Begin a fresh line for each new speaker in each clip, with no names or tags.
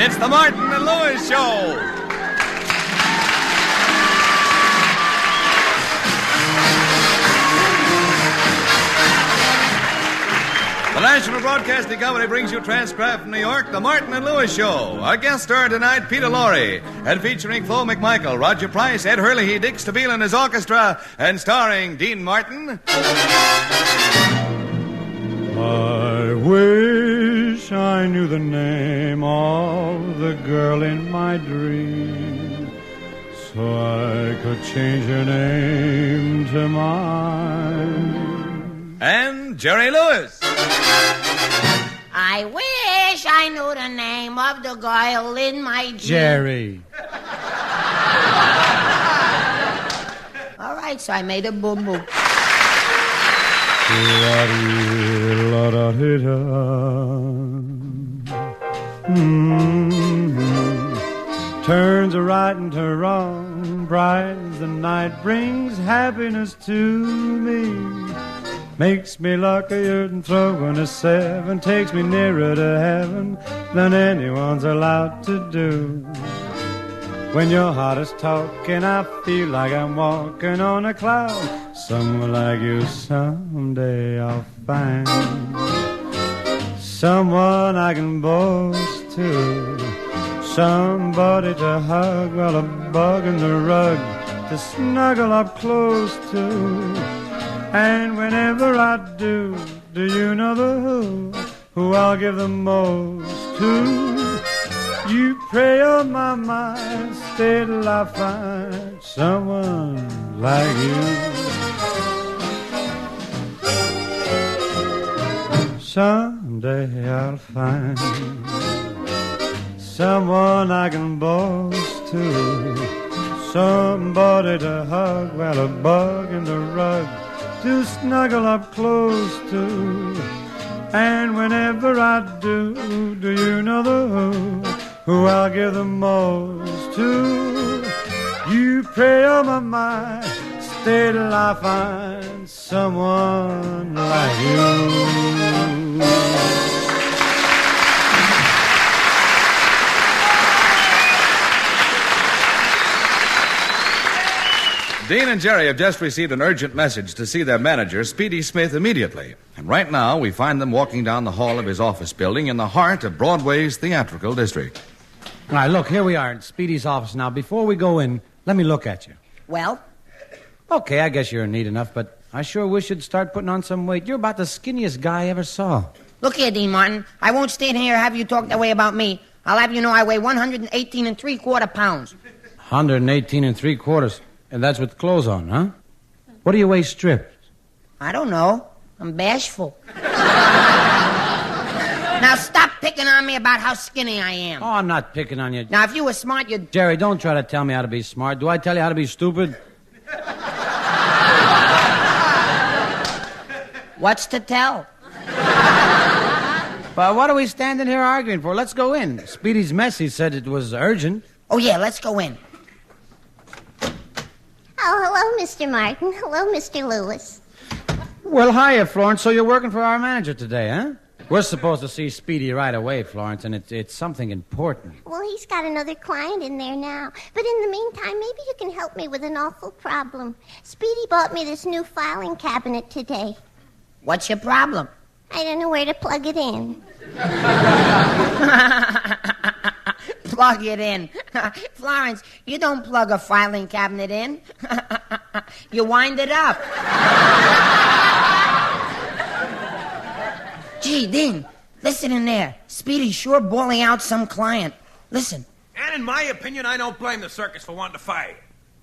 It's the Martin and Lewis Show. The National Broadcasting Company brings you transcribed from New York, the Martin and Lewis Show. Our guest star tonight, Peter Lorre, and featuring Flo McMichael, Roger Price, Ed Hurley, Dick Stabile and his orchestra, and starring Dean Martin.
I wish I knew the name of the girl in my dream, so I could change her name to mine.
And Jerry Lewis.
I wish I knew the name of the girl in my dream.
Jerry.
All right, so I made a boo-boo.
Turns a right into wrong, bright as the night, brings happiness to me. Makes me luckier than throwing a 7, takes me nearer to heaven than anyone's allowed to do. When your heart is talking, I feel like I'm walking on a cloud. Someone like you someday I'll find. Someone I can boast to. Somebody to hug while a bug in the rug to snuggle up close to. And whenever I do you know the who I'll give the most to? You pray on my mind, stay till I find someone like you. Someday I'll find someone I can boast to. Somebody to hug while a bug in the rug to snuggle up close to. And whenever I do you know the who I'll give the most to? You pray on my mind, stay till I find someone like you.
Dean and Jerry have just received an urgent message to see their manager, Speedy Smith, immediately. And right now, we find them walking down the hall of his office building in the heart of Broadway's theatrical district.
All right, look, here we are at Speedy's office now. Before we go in, let me look at you.
Well?
Okay, I guess you're neat enough, but I sure wish you'd start putting on some weight. You're about the skinniest guy I ever saw.
Look here, Dean Martin. I won't stand here and have you talk that way about me. I'll have you know I weigh 118 3/4 pounds.
118 3/4. And that's with clothes on, huh? What do you weigh stripped?
I don't know. I'm bashful. Now stop picking on me about how skinny I am.
Oh, I'm not picking on you.
Now, if you were smart, you'd...
Jerry, don't try to tell me how to be smart. Do I tell you how to be stupid?
What's to tell?
But what are we standing here arguing for? Let's go in. Speedy's message said it was urgent.
Oh, yeah, let's go in.
Oh, hello, Mr. Martin. Hello, Mr. Lewis.
Well, hiya, Florence. So you're working for our manager today, huh? We're supposed to see Speedy right away, Florence, and it's something important.
Well, he's got another client in there now. But in the meantime, maybe you can help me with an awful problem. Speedy bought me this new filing cabinet today.
What's your problem?
I don't know where to plug it in.
Plug it in. Florence, you don't plug a filing cabinet in. You wind it up. Gee, Dean, listen in there. Speedy's sure bawling out some client. Listen.
And in my opinion, I don't blame the circus for wanting to fire you.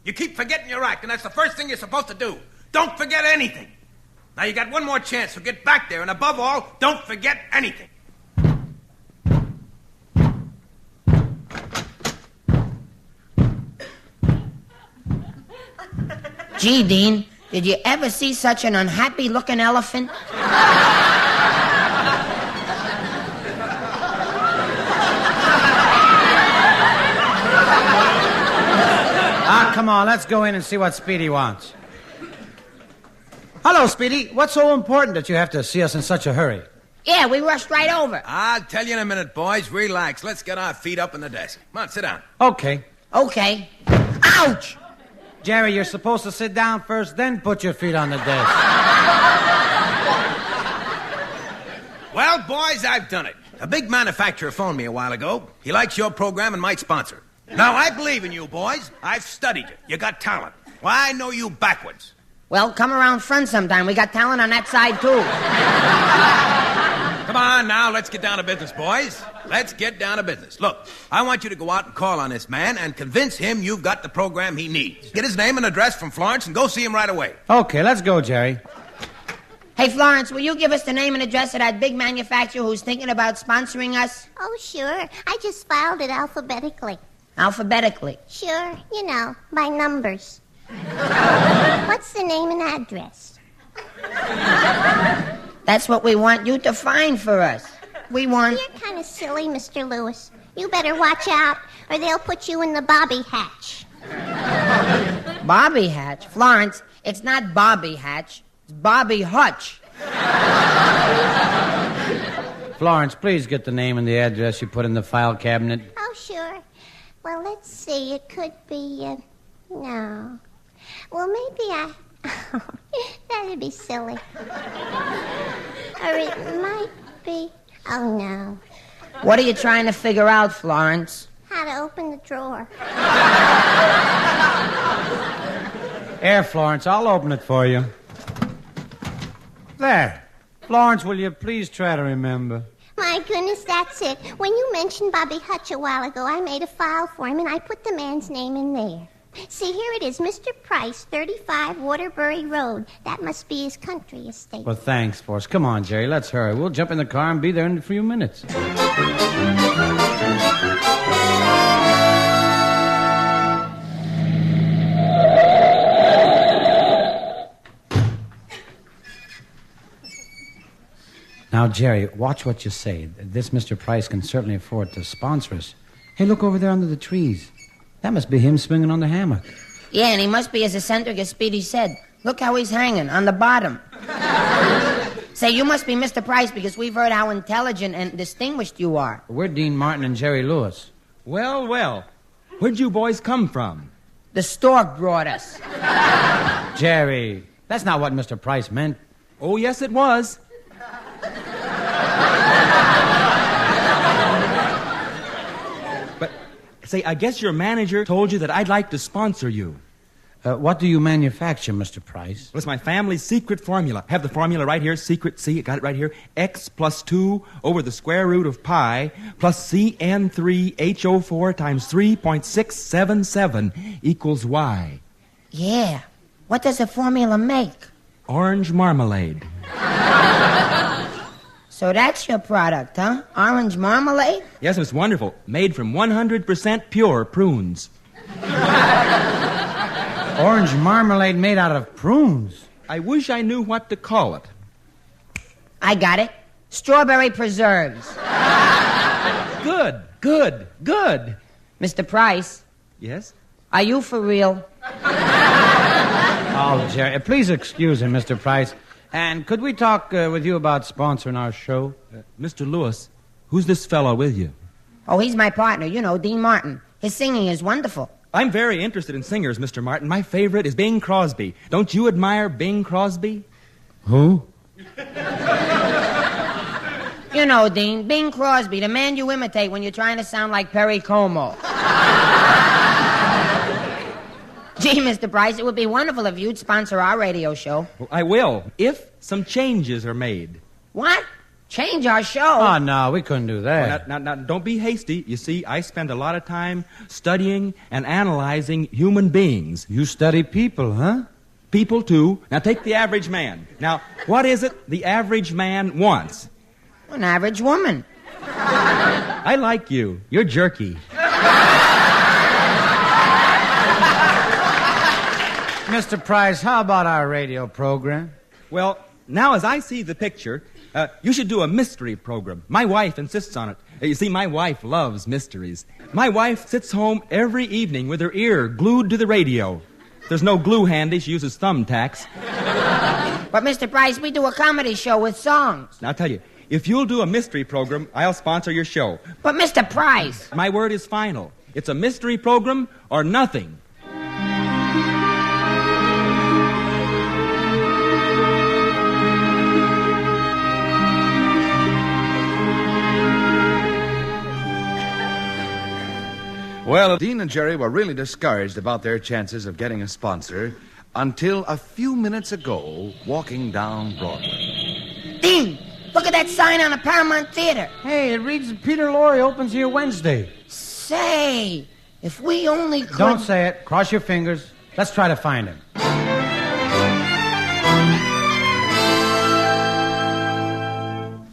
You keep forgetting your act, and that's the first thing you're supposed to do. Don't forget anything. Now you got one more chance, so get back there, and above all, don't forget anything.
Gee, Dean, did you ever see such an unhappy-looking elephant?
Come on, let's go in and see what Speedy wants. Hello, Speedy. What's so important that you have to see us in such a hurry?
Yeah, we rushed right over.
I'll tell you in a minute, boys. Relax. Let's get our feet up in the desk. Come on, sit down.
Okay.
Okay. Ouch!
Jerry, you're supposed to sit down first, then put your feet on the desk.
Well, boys, I've done it. A big manufacturer phoned me a while ago. He likes your program and might sponsor. Now, I believe in you, boys. I've studied you. You got talent. Well, I know you backwards.
Well, come around front sometime. We got talent on that side, too.
Come on now, let's get down to business, boys. Let's get down to business. Look, I want you to go out and call on this man and convince him you've got the program he needs. Get his name and address from Florence and go see him right away.
Okay, let's go, Jerry.
Hey, Florence, will you give us the name and address of that big manufacturer who's thinking about sponsoring us?
Oh, sure. I just filed it alphabetically.
Alphabetically.
Sure, you know, by numbers. What's the name and address?
That's what we want you to find for us. We want...
You're kind of silly, Mr. Lewis. You better watch out, or they'll put you in the Bobby Hatch.
Bobby Hatch? Florence, it's not Bobby Hatch. It's Bobby Hutch.
Florence, please get the name and the address you put in the file cabinet.
Oh, sure. Well, let's see. It could be, no. Well, maybe that'd be silly. Or it might be... Oh, no.
What are you trying to figure out, Florence?
How to open the drawer.
Here, Florence, I'll open it for you. There. Florence, will you please try to remember?
My goodness, that's it. When you mentioned Bobby Hutch a while ago, I made a file for him, and I put the man's name in there. See, here it is, Mr. Price, 35 Waterbury Road. That must be his country estate.
Well, thanks, Forrest. Come on, Jerry, let's hurry. We'll jump in the car and be there in a few minutes. Now, Jerry, watch what you say. This Mr. Price can certainly afford to sponsor us. Hey, look over there under the trees. That must be him swinging on the hammock.
Yeah, and he must be as eccentric as Speedy said. Look how he's hanging, on the bottom. Say, you must be Mr. Price because we've heard how intelligent and distinguished you are.
We're Dean Martin and Jerry Lewis.
Well, well. Where'd you boys come from?
The stork brought us.
Jerry, that's not what Mr. Price meant.
Oh, yes, it was. But, say, I guess your manager told you that I'd like to sponsor you.
What do you manufacture, Mr. Price?
Well, it's my family's secret formula. I have the formula right here, secret, see, I got it right here. X plus 2 over the square root of pi plus CN3HO4 times 3.677 equals Y.
Yeah. What does the formula make?
Orange marmalade.
So that's your product, huh? Orange marmalade?
Yes, it's wonderful. Made from 100% pure prunes.
Orange marmalade made out of prunes.
I wish I knew what to call it.
I got it. Strawberry preserves.
Good, good, good.
Mr. Price,
Yes?
are you for real?
Oh, Jerry, please excuse him, Mr. Price. And could we talk with you about sponsoring our show?
Mr. Lewis, who's this fellow with you?
Oh, he's my partner, you know, Dean Martin. His singing is wonderful.
I'm very interested in singers, Mr. Martin. My favorite is Bing Crosby. Don't you admire Bing Crosby?
Who?
You know, Dean, Bing Crosby, the man you imitate when you're trying to sound like Perry Como. Gee, Mr. Price, it would be wonderful if you'd sponsor our radio show.
Well, I will, if some changes are made.
What? Change our show?
Oh, no, we couldn't do that.
Now, don't be hasty. You see, I spend a lot of time studying and analyzing human beings.
You study people, huh?
People, too. Now, take the average man. Now, what is it the average man wants?
An average woman.
I like you. You're jerky.
Mr. Price, how about our radio program?
Well, now as I see the picture, you should do a mystery program. My wife insists on it. You see, my wife loves mysteries. My wife sits home every evening with her ear glued to the radio. There's no glue handy. She uses thumbtacks.
But, Mr. Price, we do a comedy show with songs.
Now, I'll tell you, If you'll do a mystery program, I'll sponsor your show.
But Mr. Price.
My word is final. It's a mystery program or nothing.
Well, Dean and Jerry were really discouraged about their chances of getting a sponsor until a few minutes ago, walking down Broadway.
Dean, look at that sign on the Paramount Theater.
Hey, it reads Peter Lorre opens here Wednesday.
Say, if we only could...
Don't say it. Cross your fingers. Let's try to find him.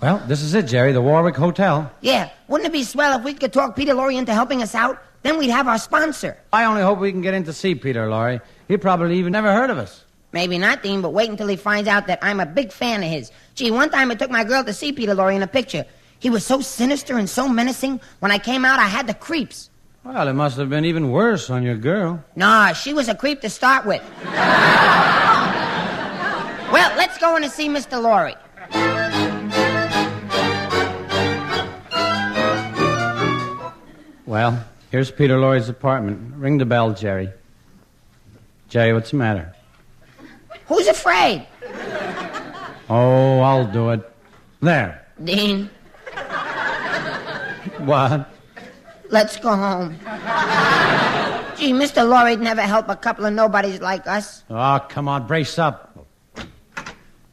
Well, this is it, Jerry, the Warwick Hotel.
Yeah, wouldn't it be swell if we could talk Peter Lorre into helping us out? Then we'd have our sponsor.
I only hope we can get in to see Peter Lorre. He probably even never heard of us.
Maybe not, Dean, but wait until he finds out that I'm a big fan of his. Gee, one time I took my girl to see Peter Lorre in a picture. He was so sinister and so menacing, when I came out, I had the creeps.
Well, it must have been even worse on your girl.
Nah, she was a creep to start with. Well, let's go in and see Mr. Lorre.
Well, here's Peter Lorre's apartment. Ring the bell, Jerry. Jerry, what's the matter?
Who's afraid?
Oh, I'll do it. There.
Dean,
What?
let's go home. Gee, Mr. Lorre'd never help a couple of nobodies like us.
Oh, come on, brace up.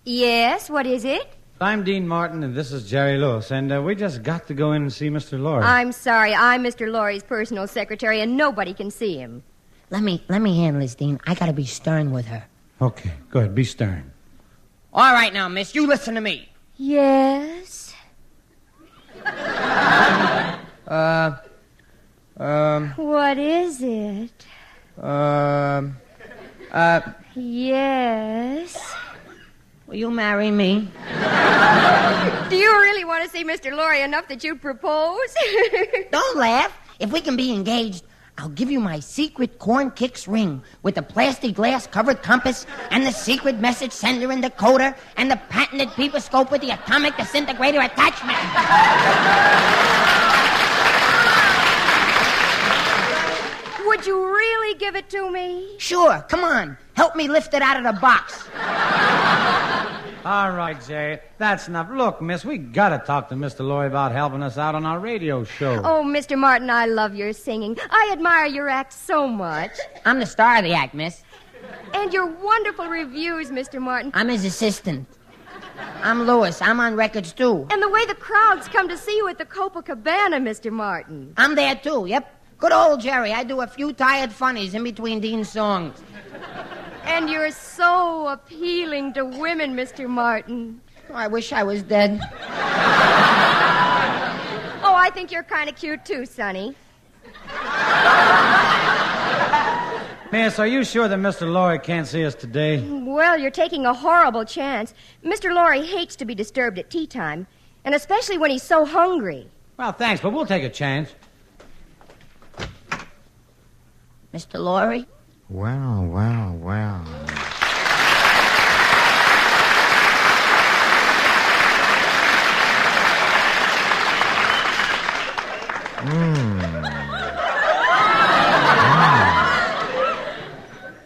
Yes, what is it?
I'm Dean Martin, and this is Jerry Lewis, and we just got to go in and see Mr. Lorre.
I'm sorry, I'm Mr. Lorre's personal secretary, and nobody can see him.
Let me handle this, Dean. I gotta be stern with her.
Okay, good. Be stern.
All right now, miss, you listen to me.
Yes? What is it? Yes?
Will you marry me?
Do you really want to see Mr. Lorre enough that you'd propose?
Don't laugh. If we can be engaged, I'll give you my secret corn kicks ring with the plastic glass covered compass and the secret message sender and decoder and the patented peeperscope with the atomic disintegrator attachment.
Would you really give it to me?
Sure, come on. Help me lift it out of the box.
All right, Jerry. That's enough. Look, miss, we got to talk to Mr. Lorre about helping us out on our radio show.
Oh, Mr. Martin, I love your singing. I admire your act so much.
I'm the star of the act, miss.
And your wonderful reviews, Mr. Martin.
I'm his assistant. I'm Lewis. I'm on records, too.
And the way the crowds come to see you at the Copacabana, Mr. Martin.
I'm there, too, yep. Good old Jerry. I do a few tired funnies in between Dean's songs.
And you're so appealing to women, Mr. Martin.
Oh, I wish I was dead.
Oh, I think you're kind of cute, too, Sonny.
Miss, are you sure that Mr. Lorre can't see us today?
Well, you're taking a horrible chance. Mr. Lorre hates to be disturbed at tea time, and especially when he's so hungry.
Well, thanks, but we'll take a chance.
Mr. Lorre?
Well, well, well.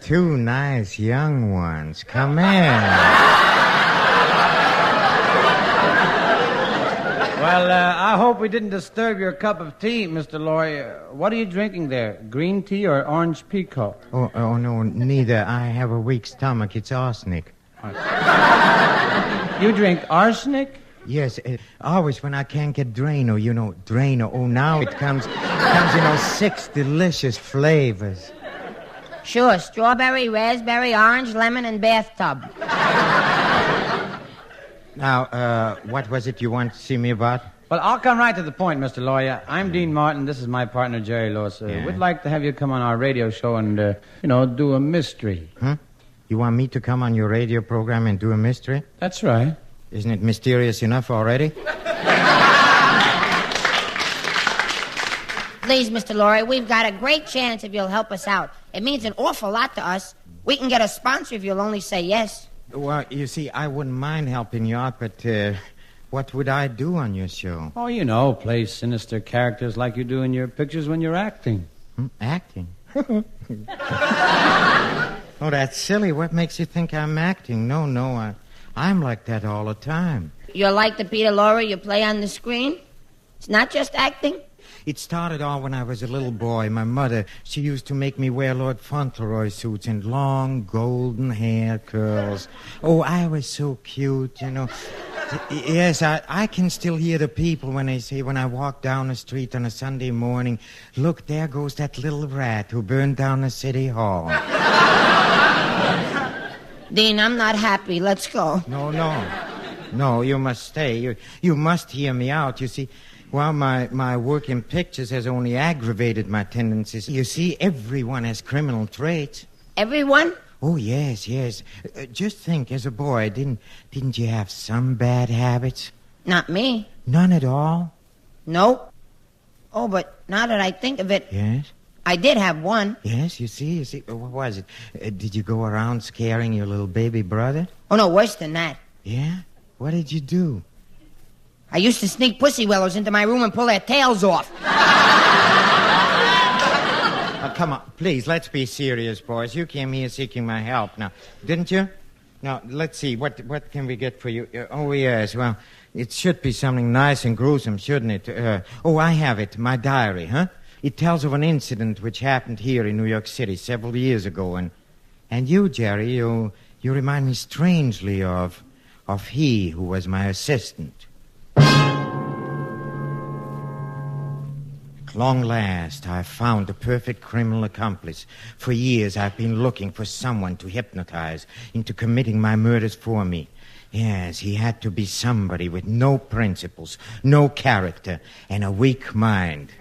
Two nice young ones. Come in.
Well, I hope we didn't disturb your cup of tea, Mr. Lorre. What are you drinking there? Green tea or orange pekoe?
Oh, no, neither. I have a weak stomach. It's arsenic.
You drink arsenic?
Yes, always when I can't get Drano, Drano. Oh, now it comes, 6 delicious flavors.
Sure, strawberry, raspberry, orange, lemon, and bathtub.
Now, what was it you want to see me about?
Well, I'll come right to the point, Mr. Lawyer. I'm Dean Martin. This is my partner, Jerry Lewis. We'd like to have you come on our radio show and, do a mystery.
Huh? You want me to come on your radio program and do a mystery?
That's right.
Isn't it mysterious enough already?
Please, Mr. Lorre, we've got a great chance if you'll help us out. It means an awful lot to us. We can get a sponsor if you'll only say yes.
Well, you see, I wouldn't mind helping you out, but What would I do on your show?
Oh, you know, play sinister characters like you do in your pictures when you're acting.
Acting? Oh, that's silly. What makes you think I'm acting? No, I'm like that all the time.
You're like the Peter Lorre you play on the screen? It's not just acting?
It started all when I was a little boy. My mother, she used to make me wear Lord Fauntleroy suits and long golden hair curls. Oh, I was so cute, you know. Yes, I can still hear the people when they say, when I walk down the street on a Sunday morning, look, there goes that little rat who burned down the city hall.
Dean, I'm not happy. Let's go.
No, you must stay. You must hear me out. You see, well, my work in pictures has only aggravated my tendencies. You see, everyone has criminal traits.
Everyone?
Oh, yes. Just think, as a boy, didn't you have some bad habits?
Not me.
None at all?
Nope. Oh, but now that I think of it...
Yes?
I did have one.
Yes, you see. What was it? Did you go around scaring your little baby brother?
Oh, no, worse than that.
Yeah? What did you do?
I used to sneak pussy willows into my room and pull their tails off.
Come on, please, let's be serious, boys. You came here seeking my help now, didn't you? Now, let's see, what can we get for you? Oh, yes, well, it should be something nice and gruesome, shouldn't it? I have it, my diary, huh? It tells of an incident which happened here in New York City several years ago, and you, Jerry, you remind me strangely of he who was my assistant. At long last, I've found the perfect criminal accomplice. For years, I've been looking for someone to hypnotize into committing my murders for me. Yes, he had to be somebody with no principles, no character, and a weak mind.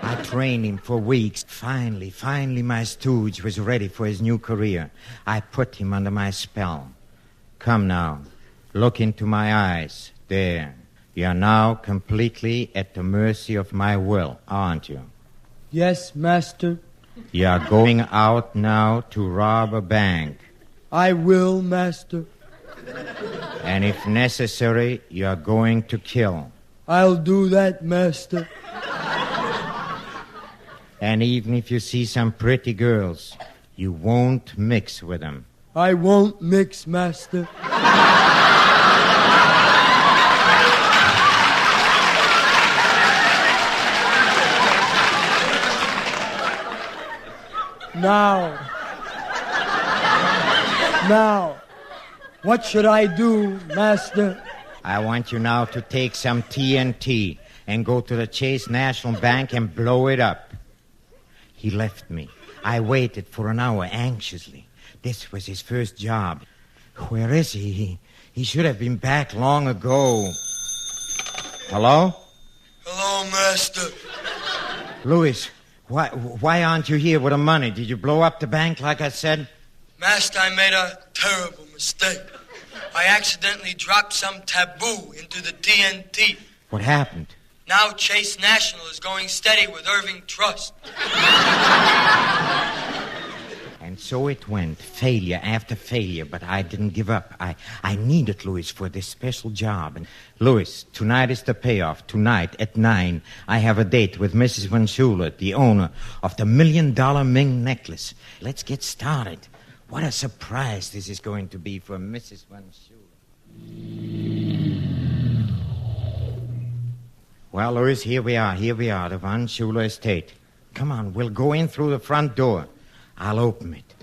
I trained him for weeks. Finally, my stooge was ready for his new career. I put him under my spell. Come now, look into my eyes. There. You are now completely at the mercy of my will, aren't you?
Yes, master.
You are going out now to rob a bank.
I will, master.
And if necessary, you are going to kill.
I'll do that, master.
And even if you see some pretty girls, you won't mix with them.
I won't mix, master. Now, what should I do, master?
I want you now to take some TNT and go to the Chase National Bank and blow it up. He left me. I waited for an hour anxiously. This was his first job. Where is he? He should have been back long ago. Hello?
Hello, master.
Louis, why aren't you here with the money? Did you blow up the bank like I said?
Master, I made a terrible mistake. I accidentally dropped some taboo into the TNT.
What happened?
Now Chase National is going steady with Irving Trust.
And so it went, failure after failure, but I didn't give up. I needed Louis for this special job. And Louis, tonight is the payoff. Tonight at 9, I have a date with Mrs. Van Schuler, the owner of the $1 million Ming necklace. Let's get started. What a surprise this is going to be for Mrs. Van Schuler. Well, Louis, here we are, the Van Schuler estate. Come on, we'll go in through the front door. I'll open it.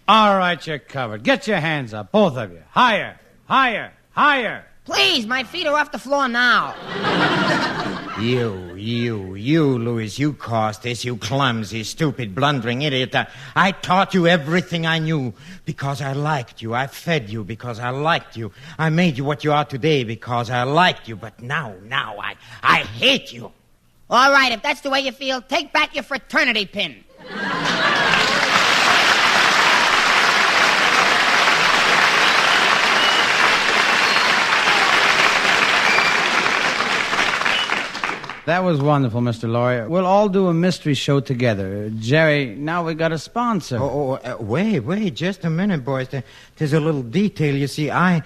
All right, you're covered. Get your hands up, both of you. Higher, higher, higher.
Please, my feet are off the floor now.
You, Louis, you caused this, you clumsy, stupid, blundering idiot. I taught you everything I knew because I liked you. I fed you because I liked you. I made you what you are today because I liked you. But now, I hate you.
All right, if that's the way you feel, take back your fraternity pin.
That was wonderful, Mr. Lorre. We'll all do a mystery show together. Jerry, now we got a sponsor.
Wait, just a minute, boys. There's a little detail. You see, I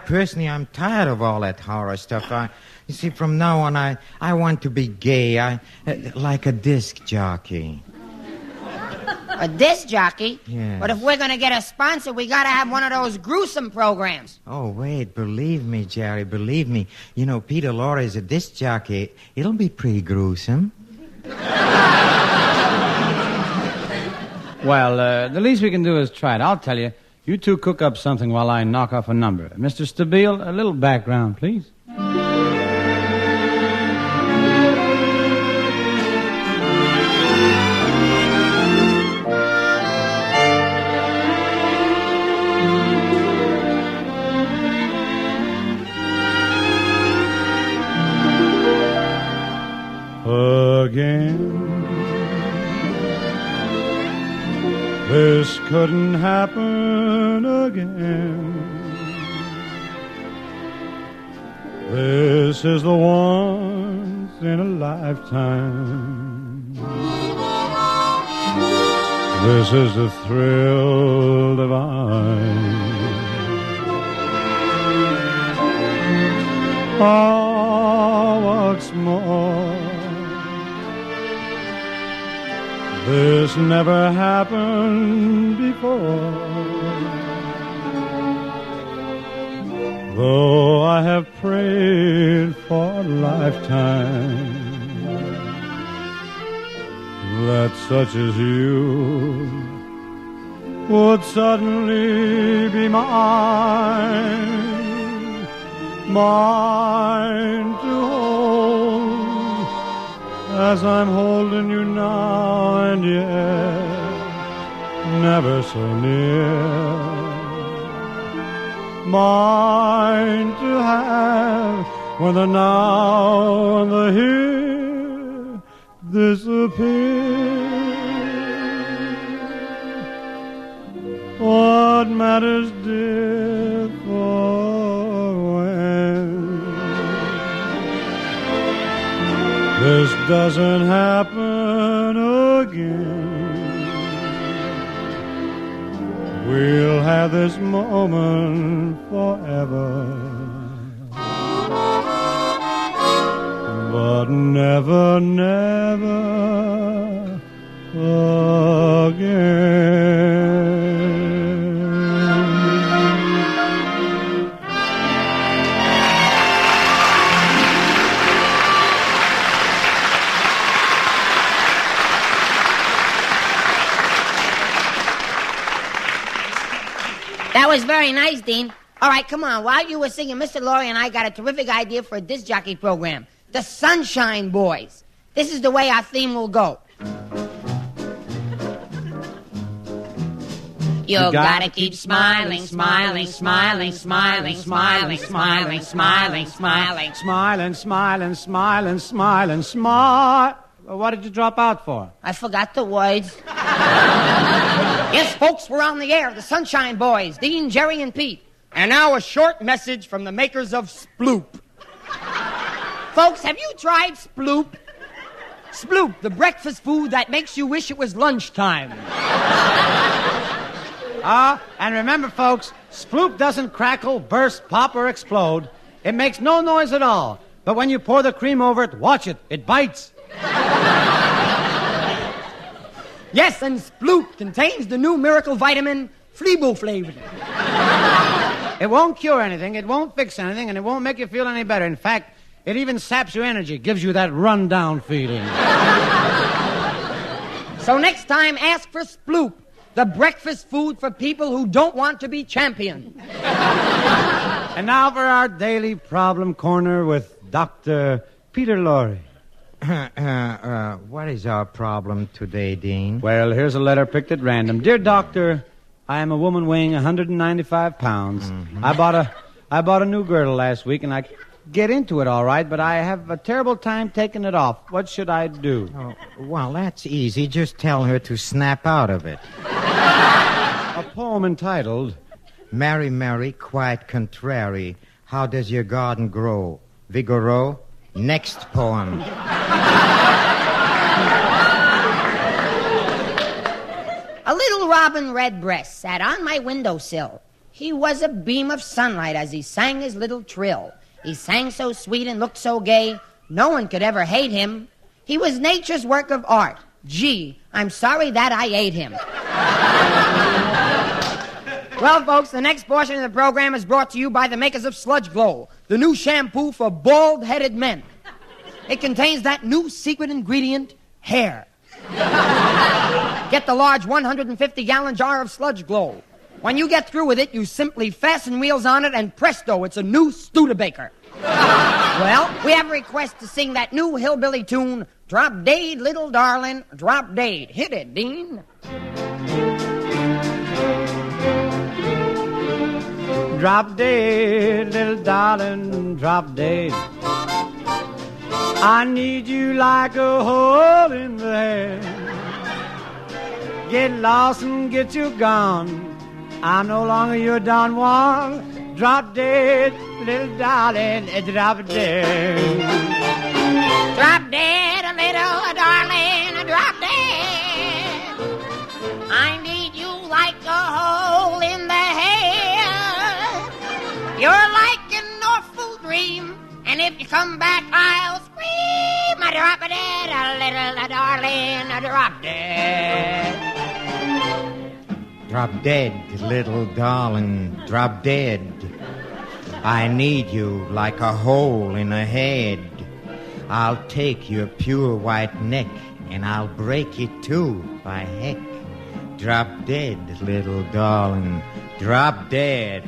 personally, I'm tired of all that horror stuff. You see, from now on, I want to be gay. Like a disc jockey.
A disc jockey?
Yes.
But if we're going to get a sponsor, we got to have one of those gruesome programs.
Oh, wait, believe me, Jerry, believe me. You know, Peter Lorre is a disc jockey. It'll be pretty gruesome.
Well, the least we can do is try it. I'll tell you. You two cook up something while I knock off a number. Mr. Stabile, a little background, please.
Again, this couldn't happen again. This is the once in a lifetime. This is the thrill divine. Oh, what's more, this never happened before. Though I have prayed for a lifetime that such as you would suddenly be mine, mine to hold as I'm holding you now, and yet never so near. Mine to have when the now and the here disappear. What matters, dear, for when this doesn't happen again? We'll have this moment forever, but never, never again.
That was very nice, Dean. All right, come on. While you were singing, Mr. Lorre and I got a terrific idea for a disc jockey program. The Sunshine Boys. This is the way our theme will go. You gotta keep smiling, smiling, smiling, smiling, smiling, smiling, smiling, smiling.
Smiling, smiling, smiling, smiling, smile. What did you drop out for?
I forgot the words. Yes, folks, we're on the air. The Sunshine Boys, Dean, Jerry, and Pete. And now a short message from the makers of Sploop. Folks, have you tried Sploop? Sploop, the breakfast food that makes you wish it was lunchtime.
And remember, folks, Sploop doesn't crackle, burst, pop, or explode. It makes no noise at all. But when you pour the cream over it, watch it. It bites.
Yes, and Sploop contains the new miracle vitamin, Fleaboflavin.
It won't cure anything, it won't fix anything, and it won't make you feel any better. In fact, it even saps your energy, gives you that run-down feeling.
So next time, ask for Sploop, the breakfast food for people who don't want to be champion.
And now for our daily problem corner with Dr. Peter Lorre.
What is our problem today, Dean?
Well, here's a letter picked at random. Dear Doctor, I am a woman weighing 195 pounds.
Mm-hmm.
I bought a new girdle last week, and I get into it all right, but I have a terrible time taking it off. What should I do?
Oh, well, that's easy. Just tell her to snap out of it.
A poem entitled,
Mary, Mary, quite contrary, how does your garden grow? Vigoreux? Next poem.
A little robin redbreast sat on my windowsill. He was a beam of sunlight as he sang his little trill. He sang so sweet and looked so gay, no one could ever hate him. He was nature's work of art. Gee, I'm sorry that I ate him. Well, folks, the next portion of the program is brought to you by the makers of Sludge Glow, the new shampoo for bald-headed men. It contains that new secret ingredient, hair. Get the large 150-gallon jar of Sludge Glow. When you get through with it, you simply fasten wheels on it, and presto, it's a new Studebaker. Well, we have a request to sing that new hillbilly tune, Drop Dead, Little Darling, Drop Dead. Hit it, Dean.
Drop dead, little darling, drop dead. I need you like a hole in the head. Get lost and get you gone. I'm no longer your Don Juan. Drop dead, little darling, drop dead.
Drop dead, little darling, drop dead. I need you like a hole in the head. You're like an awful dream, and if you come back, I'll scream. I drop dead, little darling, drop dead.
Drop dead, little darling, drop dead. I need you like a hole in a head. I'll take your pure white neck and I'll break it too, by heck. Drop dead, little darling, drop dead.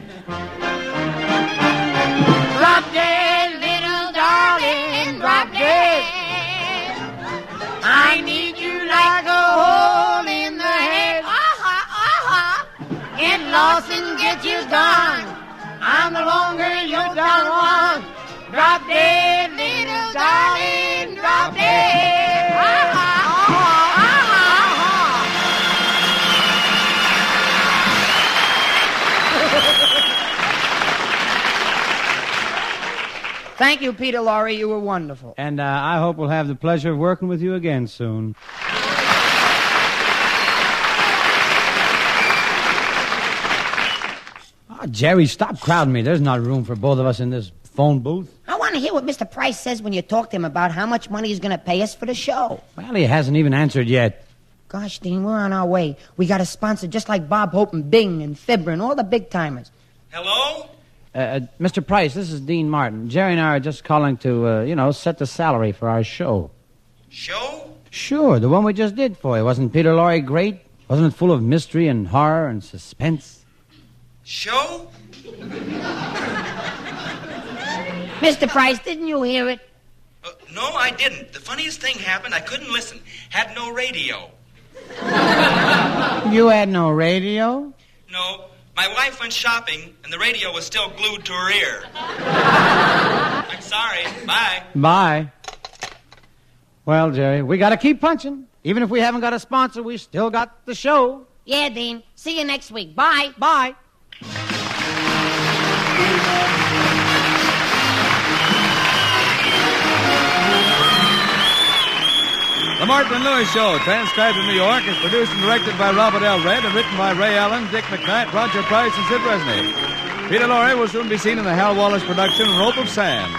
Drop dead, little darling, drop dead. I need you like a hole in the head. Get lost and get you gone. I'm no longer your Don Juan. Drop dead, little darling, drop dead. Thank you, Peter Lorre. You were wonderful.
And I hope we'll have the pleasure of working with you again soon.
Oh, Jerry, stop crowding me. There's not room for both of us in this phone booth.
I want to hear what Mr. Price says when you talk to him about how much money he's going to pay us for the show.
Well, he hasn't even answered yet.
Gosh, Dean, we're on our way. We got a sponsor just like Bob Hope and Bing and Fibber and all the big timers.
Hello?
Mr. Price, this is Dean Martin. Jerry and I are just calling to, set the salary for our show.
Show?
Sure, the one we just did for you. Wasn't Peter Lorre great? Wasn't it full of mystery and horror and suspense?
Show?
Mr. Price, didn't you hear it?
No, I didn't. The funniest thing happened. I couldn't listen. Had no radio.
You had no radio?
No. My wife went shopping, and the radio was still glued to her ear. I'm sorry. Bye.
Bye. Well, Jerry, we got to keep punching. Even if we haven't got a sponsor, we still got the show.
Yeah, Dean. See you next week. Bye.
Bye.
The Martin and Lewis Show, transcribed in New York, is produced and directed by Robert L. Red and written by Ray Allen, Dick McKnight, Roger Price, and Sid Resnick. Peter Lorre will soon be seen in the Hal Wallace production, Rope of Sand.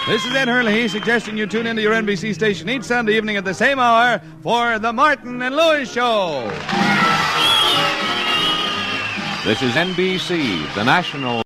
This is Ed Hurley suggesting you tune into your NBC station each Sunday evening at the same hour for The Martin and Lewis Show.
This is NBC, the national...